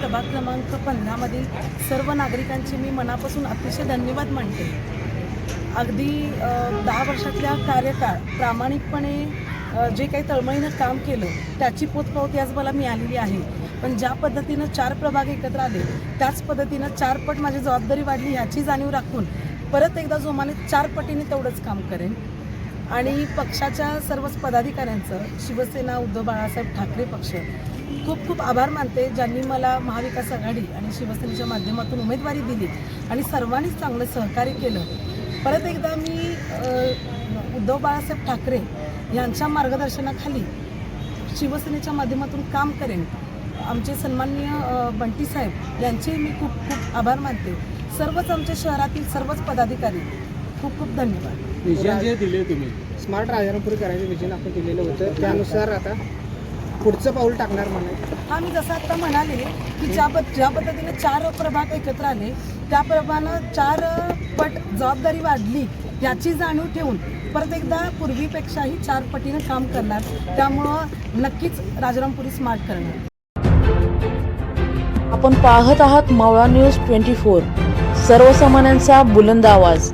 प्रभाग क्रमांक 15 मधील सर्व नागरिकांचे मी मनापासून अतिशय धन्यवाद मानते। अगदी 10 वर्षातल्या कार्यकाळ प्रामाणिकपणे जे काही तळमळीनं काम केलं त्याची पोचपावती आज मला मिळालेली आहे। पण ज्या पद्धतीनं 4 प्रभाग एकत्र आले त्याच पद्धतीनं 4 पट माझी जबाबदारी वाढली ह्याची जाणीव राखून परत एकदा जोमाने 4 पटीने तेवढंच काम करेन। आणि पक्षाच्या सर्वच पदाधिकाऱ्यांचं, शिवसेना, उद्धव बाळासाहेब ठाकरे पक्ष खूप खूप आभार मानते, ज्यांनी मला महाविकास आघाडी आणि शिवसेनेच्या माध्यमातून उमेदवारी दिली आणि सर्वांनीच चांगलं सहकार्य केलं। परत एकदा मी उद्धव बाळासाहेब ठाकरे यांच्या मार्गदर्शनाखाली शिवसेनेच्या माध्यमातून काम करेन। आमचे सन्माननीय बंटी साहेब यांचे मी खूप खूप आभार मानते। सर्वच आमच्या शहरातील सर्वच पदाधिकारी खूप खूप धन्यवाद। विजन जे दिले तुम्ही स्मार्ट राजारामपुरी करायचं विजन आपण दिलेलं होतं, त्यानुसार आता पुढचं पाऊल टाकणार म्हणाले। हां, मी जसं आता म्हणाले की ज्या पद्धतीने 4 प्रभाग एकत्र आले त्याप्रमाणे 4 पट जबाबदारी वाढली याची जाणीव ठेवून परत एकदा पूर्वीपेक्षाही 4 पटीने काम करणार। त्यामुळं नक्कीच राजारामपुरी स्मार्ट करणार। आपण पाहत आहात मावळा न्यूज 24, सर्वसामान्यांचा बुलंद आवाज।